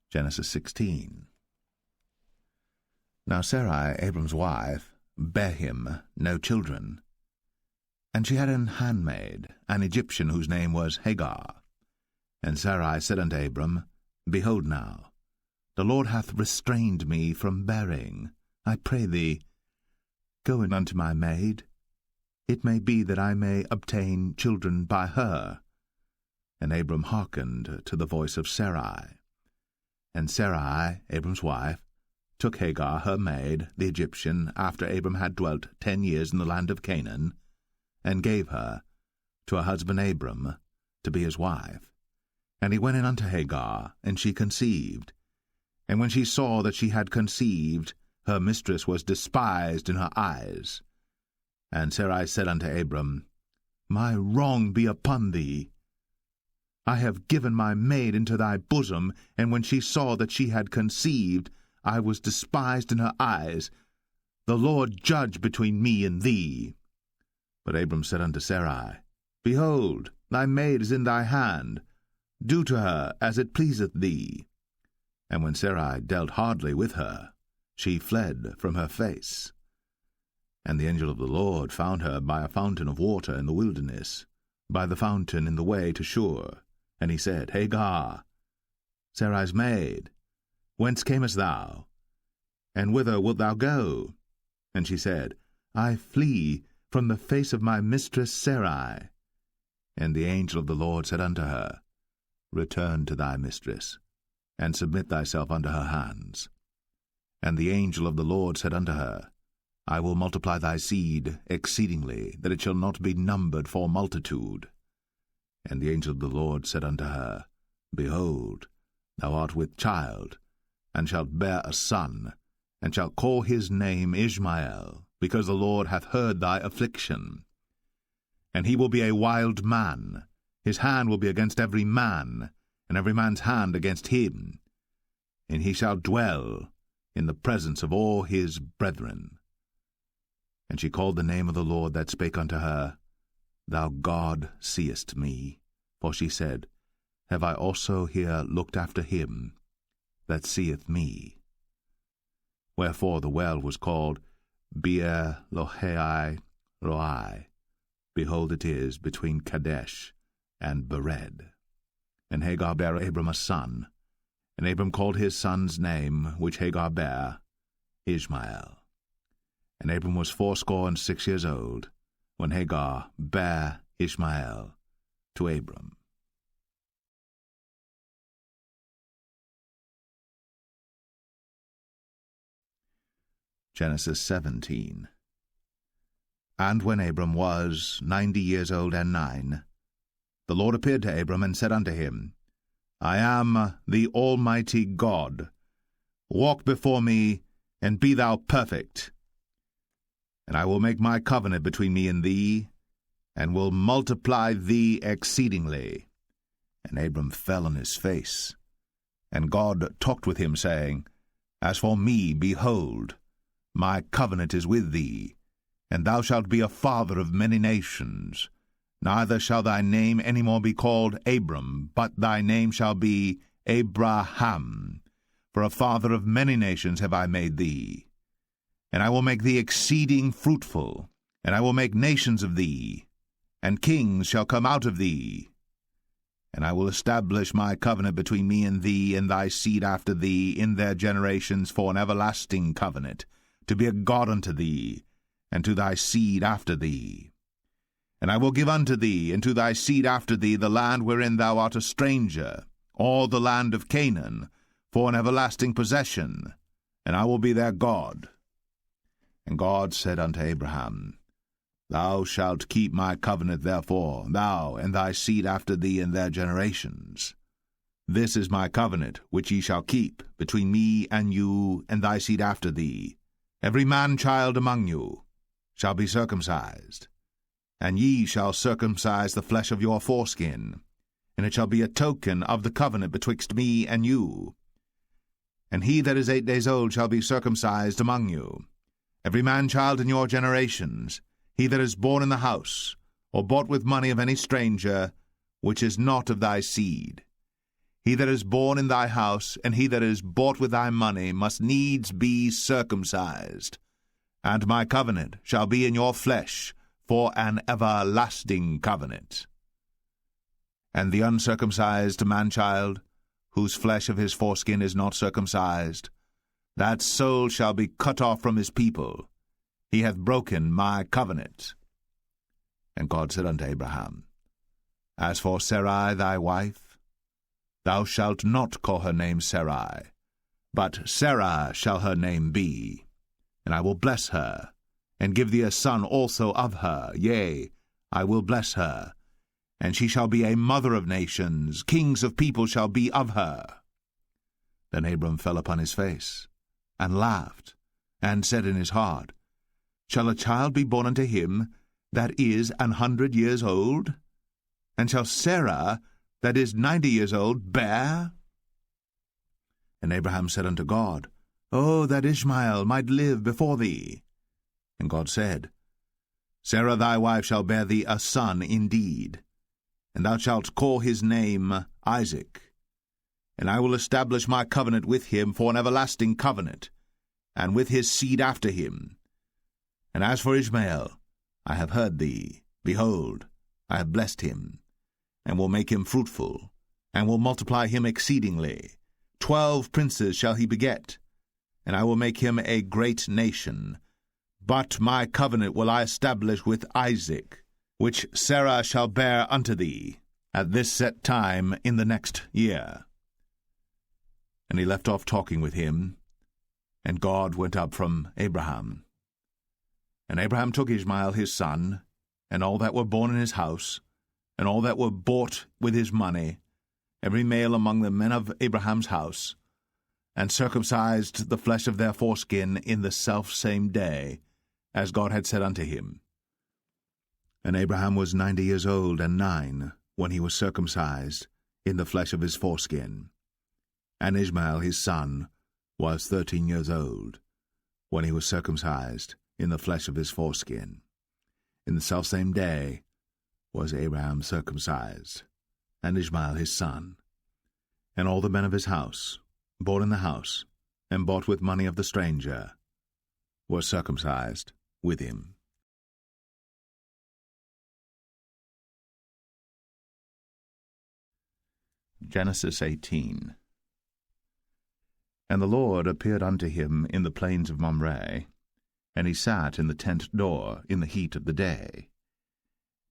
Genesis 16. Now Sarai, Abram's wife, bare him no children. And she had an handmaid, an Egyptian, whose name was Hagar. And Sarai said unto Abram, Behold now, the Lord hath restrained me from bearing. I pray thee, go in unto my maid. It may be that I may obtain children by her. And Abram hearkened to the voice of Sarai. And Sarai, Abram's wife, took Hagar her maid, the Egyptian, after Abram had dwelt 10 years in the land of Canaan, and gave her to her husband Abram to be his wife. And he went in unto Hagar, and she conceived. And when she saw that she had conceived, her mistress was despised in her eyes. And Sarai said unto Abram, My wrong be upon thee. I have given my maid into thy bosom, and when she saw that she had conceived, I was despised in her eyes. The Lord judge between me and thee. But Abram said unto Sarai, Behold, thy maid is in thy hand. Do to her as it pleaseth thee. And when Sarai dealt hardly with her, she fled from her face. And the angel of the Lord found her by a fountain of water in the wilderness, by the fountain in the way to Shur. And he said, Hagar, Sarai's maid, whence camest thou? And whither wilt thou go? And she said, I flee from the face of my mistress Sarai. And the angel of the Lord said unto her, Return to thy mistress, and submit thyself unto her hands. And the angel of the Lord said unto her, I will multiply thy seed exceedingly, that it shall not be numbered for multitude. And the angel of the Lord said unto her, Behold, thou art with child, and shalt bear a son, and shalt call his name Ishmael, because the Lord hath heard thy affliction. And he will be a wild man. His hand will be against every man, and every man's hand against him. And he shall dwell in the presence of all his brethren. And she called the name of the Lord that spake unto her, Thou God seest me. For she said, Have I also here looked after him that seeth me? Wherefore the well was called Beer Lohai Roi. Behold, it is between Kadesh and Bered. And Hagar bare Abram a son, and Abram called his son's name, which Hagar bare, Ishmael. And Abram was 86 years old, when Hagar bare Ishmael to Abram. Genesis 17. And when Abram was 90 years old and 9, the Lord appeared to Abram and said unto him, I am the Almighty God. Walk before me, and be thou perfect. And I will make my covenant between me and thee, and will multiply thee exceedingly. And Abram fell on his face. And God talked with him, saying, As for me, behold, my covenant is with thee, and thou shalt be a father of many nations. Neither shall thy name any more be called Abram, but thy name shall be Abraham. For a father of many nations have I made thee. And I will make thee exceeding fruitful, and I will make nations of thee, and kings shall come out of thee. And I will establish my covenant between me and thee and thy seed after thee in their generations for an everlasting covenant, to be a God unto thee, and to thy seed after thee. And I will give unto thee and to thy seed after thee the land wherein thou art a stranger, all the land of Canaan, for an everlasting possession, and I will be their God. And God said unto Abraham, Thou shalt keep my covenant therefore, thou and thy seed after thee in their generations. This is my covenant which ye shall keep between me and you and thy seed after thee. Every man-child among you shall be circumcised, and ye shall circumcise the flesh of your foreskin, and it shall be a token of the covenant betwixt me and you. And he that is 8 days old shall be circumcised among you, every man-child in your generations, he that is born in the house, or bought with money of any stranger, which is not of thy seed. He that is born in thy house, and he that is bought with thy money, must needs be circumcised. And my covenant shall be in your flesh, for an everlasting covenant. And the uncircumcised man-child, whose flesh of his foreskin is not circumcised, that soul shall be cut off from his people. He hath broken my covenant. And God said unto Abraham, As for Sarai thy wife, thou shalt not call her name Sarai, but Sarah shall her name be. And I will bless her, and give thee a son also of her. Yea, I will bless her, and she shall be a mother of nations. Kings of people shall be of her. Then Abram fell upon his face, and laughed, and said in his heart, Shall a child be born unto him that is 100 years old? And shall Sarah, that is 90 years old, bear? And Abraham said unto God, Oh, that Ishmael might live before thee. And God said, Sarah thy wife shall bear thee a son indeed, and thou shalt call his name Isaac. And I will establish my covenant with him for an everlasting covenant, and with his seed after him. And as for Ishmael, I have heard thee. Behold, I have blessed him, and will make him fruitful, and will multiply him exceedingly. 12 princes shall he beget, and I will make him a great nation. But my covenant will I establish with Isaac, which Sarah shall bear unto thee, at this set time in the next year. And he left off talking with him, and God went up from Abraham. And Abraham took Ishmael his son, and all that were born in his house, and all that were bought with his money, every male among the men of Abraham's house, and circumcised the flesh of their foreskin in the selfsame day, as God had said unto him. And Abraham was 90 years old and 9, when he was circumcised in the flesh of his foreskin. And Ishmael his son was 13 years old, when he was circumcised in the flesh of his foreskin. In the selfsame day was Abraham circumcised, and Ishmael his son. And all the men of his house, born in the house, and bought with money of the stranger, were circumcised with him. Genesis 18. And the Lord appeared unto him in the plains of Mamre, and he sat in the tent door in the heat of the day.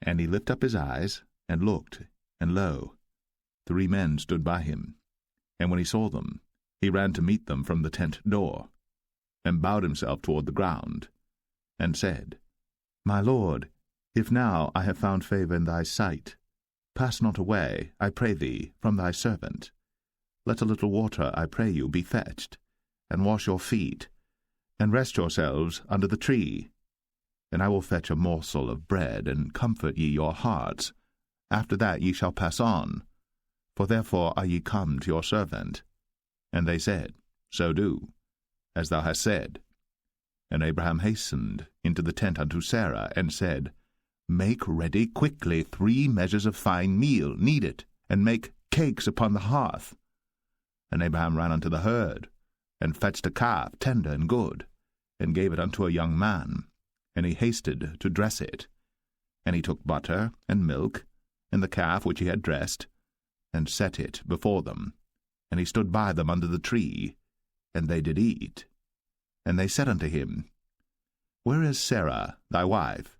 And he lifted up his eyes, and looked, and lo, 3 men stood by him. And when he saw them, he ran to meet them from the tent door, and bowed himself toward the ground, and said, My Lord, if now I have found favour in thy sight, pass not away, I pray thee, from thy servant. Let a little water, I pray you, be fetched, and wash your feet, and rest yourselves under the tree. And I will fetch a morsel of bread, and comfort ye your hearts. After that ye shall pass on, for therefore are ye come to your servant. And they said, So do, as thou hast said. And Abraham hastened into the tent unto Sarah, and said, Make ready quickly 3 measures of fine meal, knead it, and make cakes upon the hearth. And Abraham ran unto the herd, and fetched a calf tender and good, and gave it unto a young man, and he hasted to dress it. And he took butter and milk, and the calf which he had dressed, and set it before them. And he stood by them under the tree, and they did eat. And they said unto him, Where is Sarah thy wife?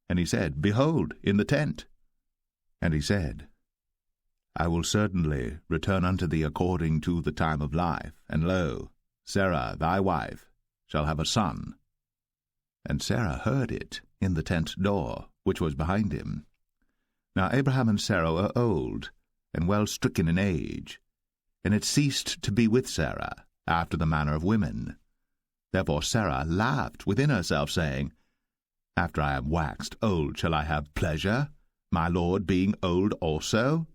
And he said, Behold, in the tent. And he said, I will certainly return unto thee according to the time of life, and lo, Sarah thy wife shall have a son. And Sarah heard it in the tent door, which was behind him. Now Abraham and Sarah were old, and well stricken in age, and it ceased to be with Sarah, after the manner of women. Therefore Sarah laughed within herself, saying, After I am waxed old shall I have pleasure, my Lord being old also?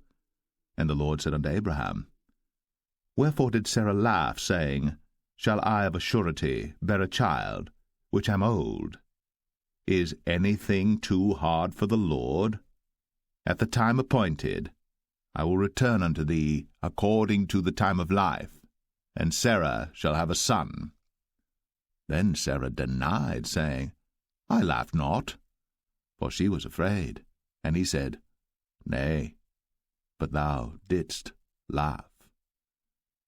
And the Lord said unto Abraham, Wherefore did Sarah laugh, saying, Shall I of a surety bear a child, which am old? Is anything too hard for the Lord? At the time appointed I will return unto thee according to the time of life, and Sarah shall have a son. Then Sarah denied, saying, I laughed not, for she was afraid. And he said, Nay, but thou didst laugh.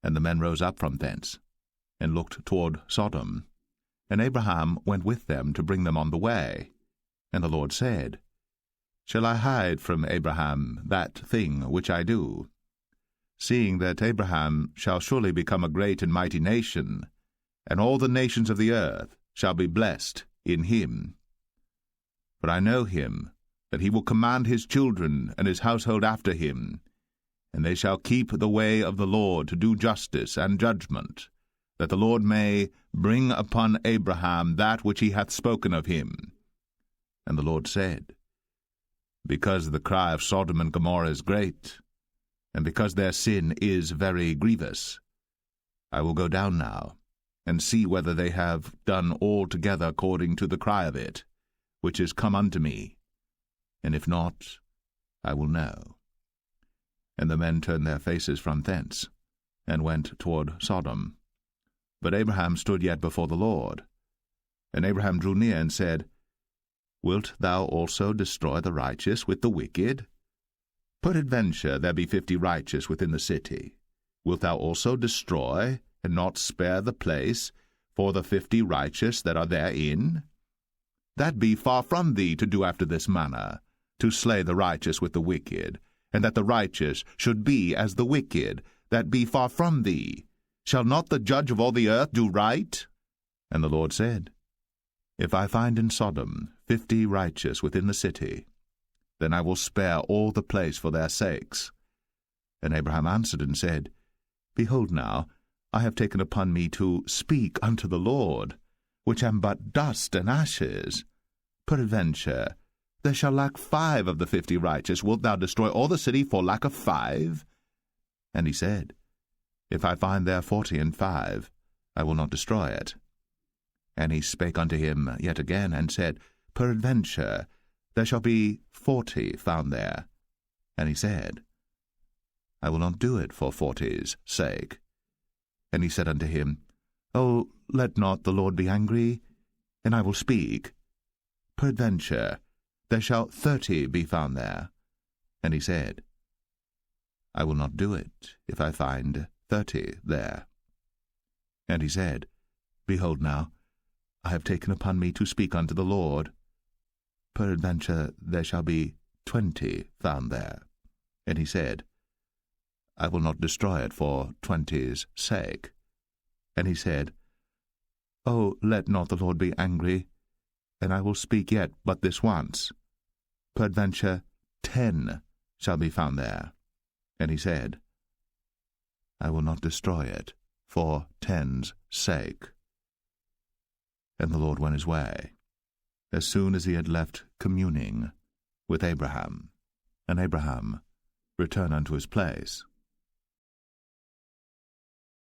And the men rose up from thence, and looked toward Sodom. And Abraham went with them to bring them on the way. And the Lord said, Shall I hide from Abraham that thing which I do? Seeing that Abraham shall surely become a great and mighty nation, and all the nations of the earth shall be blessed in him. For I know him, that he will command his children and his household after him, and they shall keep the way of the Lord to do justice and judgment, that the Lord may bring upon Abraham that which he hath spoken of him. And the Lord said, Because the cry of Sodom and Gomorrah is great, and because their sin is very grievous, I will go down now, and see whether they have done altogether according to the cry of it, which is come unto me, and if not, I will know. And the men turned their faces from thence, and went toward Sodom. But Abraham stood yet before the Lord. And Abraham drew near and said, Wilt thou also destroy the righteous with the wicked? Peradventure there be 50 righteous within the city. Wilt thou also destroy, and not spare the place, for the 50 righteous that are therein? That be far from thee to do after this manner, to slay the righteous with the wicked, and that the righteous should be as the wicked, that be far from thee. Shall not the judge of all the earth do right? And the Lord said, If I find in Sodom 50 righteous within the city, then I will spare all the place for their sakes. And Abraham answered and said, Behold now, I have taken upon me to speak unto the Lord, which am but dust and ashes. Peradventure, there shall lack 5 of the 50 righteous. Wilt thou destroy all the city for lack of 5? And he said, If I find there 40 and 5, I will not destroy it. And he spake unto him yet again, and said, Peradventure, there shall be 40 found there. And he said, I will not do it for 40's sake. And he said unto him, O, let not the Lord be angry, and I will speak. Peradventure, there shall 30 be found there. And he said, I will not do it, if I find 30 there. And he said, Behold now, I have taken upon me to speak unto the Lord. Peradventure there shall be 20 found there. And he said, I will not destroy it for 20's sake. And he said, O, let not the Lord be angry, and I will speak yet but this once. Peradventure 10 shall be found there. And he said, I will not destroy it for 10's sake. And the Lord went his way, as soon as he had left communing with Abraham. And Abraham returned unto his place.